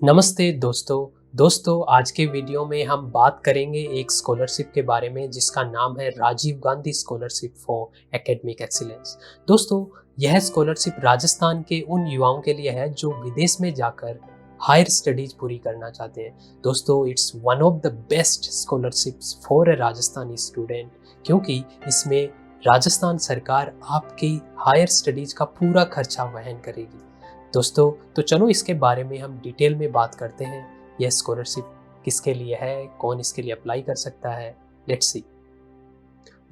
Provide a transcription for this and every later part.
नमस्ते दोस्तों आज के वीडियो में हम बात करेंगे एक स्कॉलरशिप के बारे में जिसका नाम है Rajiv Gandhi scholarship for academic excellence. दोस्तों, यह स्कॉलरशिप राजस्थान के उन युवाओं के लिए है जो विदेश में जाकर हायर स्टडीज पूरी करना चाहते हैं। दोस्तों, it's one of the best scholarships for a Rajasthani student, क्योंकि इसमें राजस्थान सरकार आपकी हायर स्टडीज का पूरा खर्चा वहन करेगी। दोस्तों, तो चलो इसके बारे में हम डिटेल में बात करते हैं। यह स्कॉलरशिप किसके लिए है, कौन इसके लिए अप्लाई कर सकता है, लेट्स सी।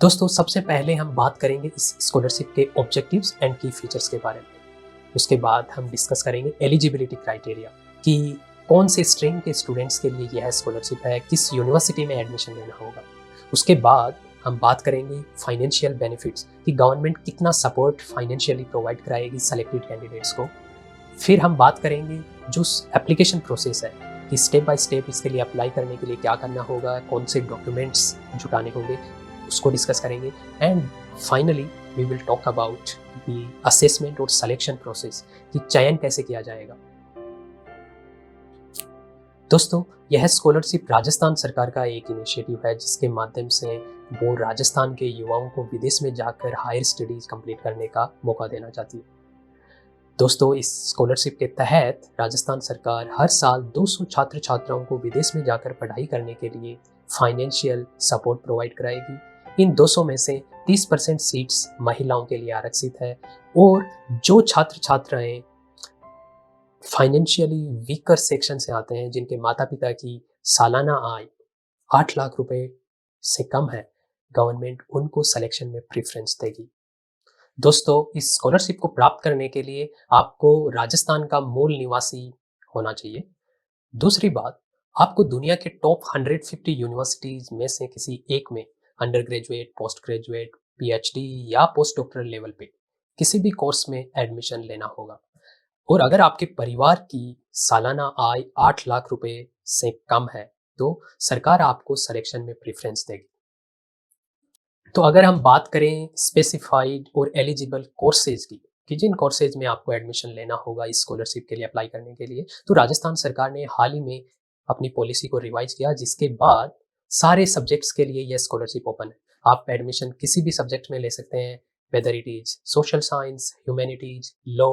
दोस्तों, सबसे पहले हम बात करेंगे इस स्कॉलरशिप के ऑब्जेक्टिव्स एंड की फीचर्स के बारे में। उसके बाद हम डिस्कस करेंगे एलिजिबिलिटी क्राइटेरिया कि कौन से स्ट्रीम के स्टूडेंट्स के लिए यह स्कॉलरशिप है, किस यूनिवर्सिटी में एडमिशन लेना होगा। उसके बाद हम बात करेंगे फाइनेंशियल बेनिफिट्स कि गवर्नमेंट कितना सपोर्ट फाइनेंशियली प्रोवाइड कराएगी सेलेक्टेड कैंडिडेट्स को। फिर हम बात करेंगे जो एप्लीकेशन प्रोसेस है कि स्टेप बाय स्टेप इसके लिए अप्लाई करने के लिए क्या करना होगा, कौन से डॉक्यूमेंट्स जुटाने होंगे, उसको डिस्कस करेंगे। And finally we will talk about the assessment और सिलेक्शन प्रोसेस कि चयन कैसे किया जाएगा। दोस्तों, यह स्कॉलरशिप राजस्थान सरकार का एक इनिशिएटिव है जिसके माध्यम से वो राजस्थान के युवाओं को विदेश में जाकर हायर स्टडीज कंप्लीट करने का मौका देना चाहती है। दोस्तों, इस स्कॉलरशिप के तहत राजस्थान सरकार हर साल 200 छात्र छात्राओं को विदेश में जाकर पढ़ाई करने के लिए फाइनेंशियल सपोर्ट प्रोवाइड कराएगी। इन 200 में से 30% सीट्स महिलाओं के लिए आरक्षित है और जो छात्र छात्राएं फाइनेंशियली वीकर सेक्शन से आते हैं, जिनके माता पिता की सालाना आय 8 लाख रुपए से कम है, गवर्नमेंट उनको सिलेक्शन में प्रेफरेंस देगी। दोस्तों, इस स्कॉलरशिप को प्राप्त करने के लिए आपको राजस्थान का मूल निवासी होना चाहिए। दूसरी बात, आपको दुनिया के टॉप 150 यूनिवर्सिटीज में से किसी एक में under graduate, post graduate, PhD या पोस्ट डॉक्टरल लेवल पे किसी भी कोर्स में एडमिशन लेना होगा। और अगर आपके परिवार की सालाना आय 8 लाख रुपए से कम है तो सरकार आपको सिलेक्शन में प्रेफरेंस देगी। तो अगर हम बात करें स्पेसिफाइड और एलिजिबल कोर्सेज की कि जिन कोर्सेज में आपको एडमिशन लेना होगा इस स्कॉलरशिप के लिए अप्लाई करने के लिए, तो राजस्थान सरकार ने हाल ही में अपनी पॉलिसी को रिवाइज किया, जिसके बाद सारे सब्जेक्ट्स के लिए यह स्कॉलरशिप ओपन है। आप एडमिशन किसी भी सब्जेक्ट में ले सकते हैं, whether it is social science, humanities, law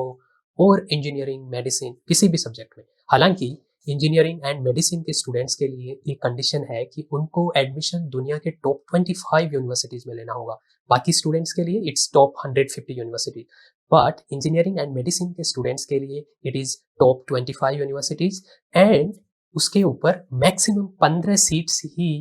और इंजीनियरिंग, मेडिसिन, किसी भी सब्जेक्ट में। हालांकि इंजीनियरिंग एंड मेडिसिन के स्टूडेंट्स के लिए एक कंडीशन है कि उनको एडमिशन दुनिया के टॉप 25 यूनिवर्सिटीज में लेना होगा। बाकी स्टूडेंट्स के लिए its top 150 university, but engineering and medicine के स्टूडेंट्स के लिए it is top 25 universities and उसके ऊपर maximum 15 seats he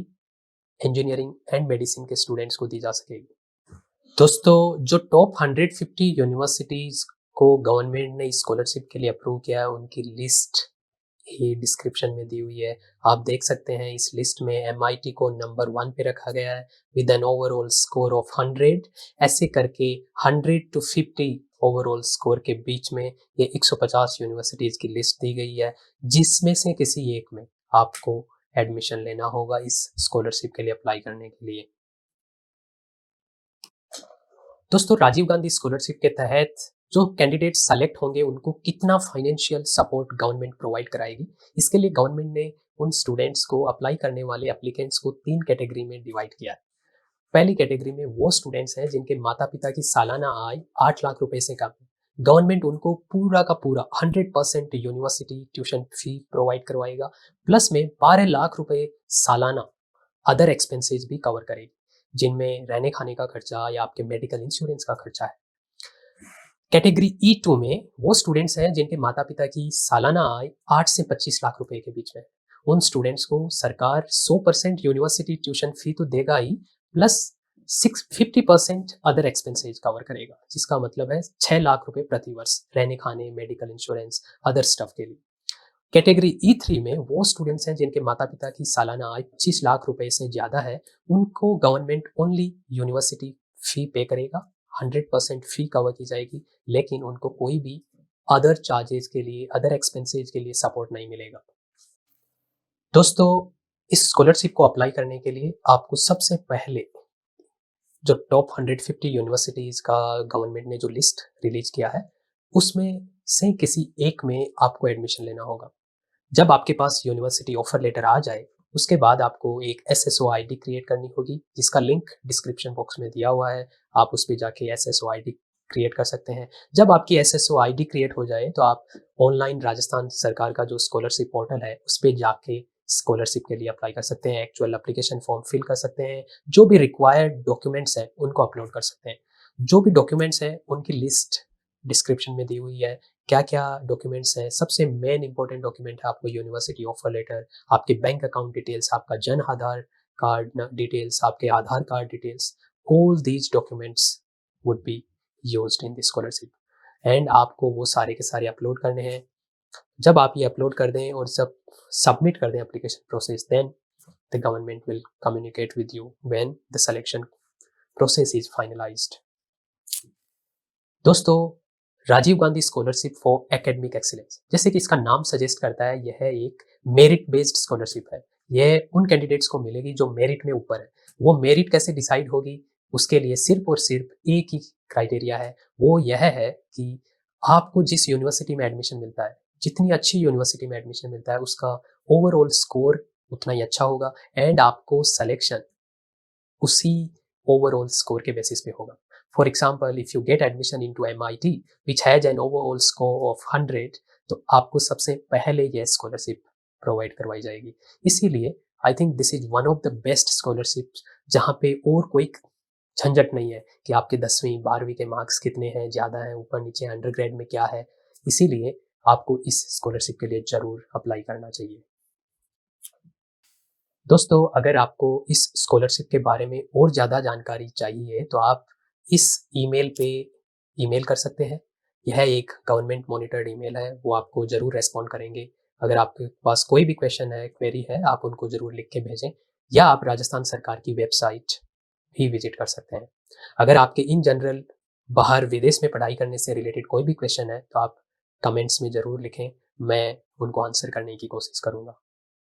engineering and medicine के स्टूडेंट्स को दी जा सकेगी। दोस्तों, जो टॉप 150 यूनिवर्सिटीज को गवर्नमेंट ने स्कॉलरशिप के लिए अप्रूव किया है, उनकी लिस्ट ही डिस्क्रिप्शन में दी हुई है। आप देख सकते हैं इस लिस्ट में MIT को नंबर 1 पे रखा गया है with N overall score of 100। ऐसे करके 100 to 50 ओवरऑल स्कोर के बीच में ये 150 यूनिवर्सिटीज की लिस्ट दी गई है, जिसमें से किसी एक में आपको एडमिशन लेना होगा इस स्कॉलरशिप के लिए अप्लाई करने के लिए। दोस्तों, राजीव गांधी स्कॉलरशिप के तहत जो कैंडिडेट सेलेक्ट होंगे उनको कितना फाइनेंशियल सपोर्ट गवर्नमेंट प्रोवाइड कराएगी, इसके लिए गवर्नमेंट ने उन स्टूडेंट्स को, अप्लाई करने वाले एप्लीकेंट्स को 3 कैटेगरी में डिवाइड किया है। पहली कैटेगरी में वो स्टूडेंट्स हैं जिनके माता पिता की सालाना आय 8 लाख रुपए से कम है। गवर्नमेंट उनको पूरा का पूरा 100% यूनिवर्सिटी ट्यूशन फी प्रोवाइड करवाएगा, प्लस में 12 लाख रुपए सालाना अदर एक्सपेंसेस भी कवर करेगी, जिनमें रहने खाने का खर्चा या आपके मेडिकल इंश्योरेंस का खर्चा है। कैटेगरी E2 में वो स्टूडेंट्स हैं जिनके माता पिता की सालाना आय 8 से 25 लाख रुपए के बीच में। उन स्टूडेंट्स को सरकार 100% यूनिवर्सिटी ट्यूशन फी तो देगा ही, प्लस 50% अदर एक्सपेंसेज कवर करेगा, जिसका मतलब है 6 लाख रुपए प्रति वर्ष रहने खाने, मेडिकल इंश्योरेंस, अदर स्टफ के लिए। कैटेगरी E3 में वो स्टूडेंट्स हैं जिनके माता पिता की सालाना आय 25 लाख रुपए से ज़्यादा है। उनको गवर्नमेंट ओनली यूनिवर्सिटी फी पे करेगा, 100% फी कवर की जाएगी, लेकिन उनको कोई भी अदर चार्जेस के लिए, अदर एक्सपेंसेज के लिए सपोर्ट नहीं मिलेगा। दोस्तों, इस स्कॉलरशिप को अप्लाई करने के लिए आपको सबसे पहले जो टॉप 150 यूनिवर्सिटीज़ का गवर्नमेंट ने जो लिस्ट रिलीज किया है, उसमें से किसी एक में आपको एडमिशन लेना होगा। जब आपके पास यूनिवर्सिटी ऑफर लेटर आ जाए, उसके बाद आपको एक एसएसओ आईडी क्रिएट करनी होगी, जिसका लिंक डिस्क्रिप्शन बॉक्स में दिया हुआ है। आप उस पे जाके एसएसओ आईडी क्रिएट कर सकते हैं। जब आपकी एसएसओ आईडी क्रिएट हो जाए, तो आप ऑनलाइन राजस्थान सरकार का जो स्कॉलरशिप पोर्टल है, उस पे जाके स्कॉलरशिप के लिए अप्लाई कर सकते हैं, एक्चुअल एप्लीकेशन फॉर्म फिल कर सकते हैं, जो भी रिक्वायर्ड डॉक्यूमेंट्स हैं, उनको अपलोड कर सकते हैं। जो भी डॉक्यूमेंट्स हैं, उनकी लिस्ट डिस्क्रिप्शन में दी हुई है। क्या-क्या डॉक्यूमेंट्स हैं, सबसे मेन इंपॉर्टेंट डॉक्यूमेंट है आपको यूनिवर्सिटी ऑफर लेटर, आपके बैंक अकाउंट डिटेल्स, आपका जन आधार कार्ड डिटेल्स, आपके Aadhaar card details, all these documents would be used in the scholarship and आपको वो सारे के सारे अपलोड करने हैं। जब आप ये अपलोड कर दें और जब सबमिट कर दें application process, then the government will communicate with you when the selection process is finalised. दोस्तों, Rajiv Gandhi scholarship for academic excellence, जैसे कि इसका नाम सजेस्ट करता है, यह एक मेरिट बेस्ड स्कॉलरशिप है। यह उन कैंडिडेट्स को मिलेगी जो मेरिट में ऊपर है। वो मेरिट कैसे डिसाइड होगी, उसके लिए सिर्फ और सिर्फ एक ही क्राइटेरिया है, वो यह है कि आपको जिस यूनिवर्सिटी में एडमिशन मिलता है, जितनी अच्छी यूनिवर्सिटी में एडमिशन मिलता है, उसका ओवरऑल स्कोर उतना ही अच्छा होगा एंड आपको सिलेक्शन उसी ओवरऑल स्कोर के बेसिस पे होगा। For example, if you get admission in to MIT which has an overall score of 100, तो आपको सबसे पहले यह स्कॉलरशिप प्रोवाइड करवाई जाएगी। इसीलिए I think this is one of the best scholarship, जहाँ पे और कोई झंझट नहीं है कि आपके 10वीं 12वीं के मार्क्स कितने हैं, ज़्यादा हैं, ऊपर नीचे, अंडर ग्रेड में क्या है। इसीलिए आपको इस स्कॉलरशिप के लिए ज़रूर अप्लाई करना चाहिए। दोस्तों, अगर आपको इस स्कॉलरशिप के बारे में और ज़्यादा जानकारी चाहिए, तो आप इस ईमेल पे ईमेल कर सकते हैं। यह एक गवर्नमेंट मॉनिटर्ड ईमेल है, वो आपको ज़रूर रेस्पॉन्ड करेंगे। अगर आपके पास कोई भी क्वेश्चन है, क्वेरी है, आप उनको ज़रूर लिख के भेजें, या आप राजस्थान सरकार की वेबसाइट भी विजिट कर सकते हैं। अगर आपके इन जनरल बाहर विदेश में पढ़ाई करने से रिलेटेड कोई भी क्वेश्चन है, तो आप कमेंट्स में ज़रूर लिखें, मैं उनको आंसर करने की कोशिश करूँगा।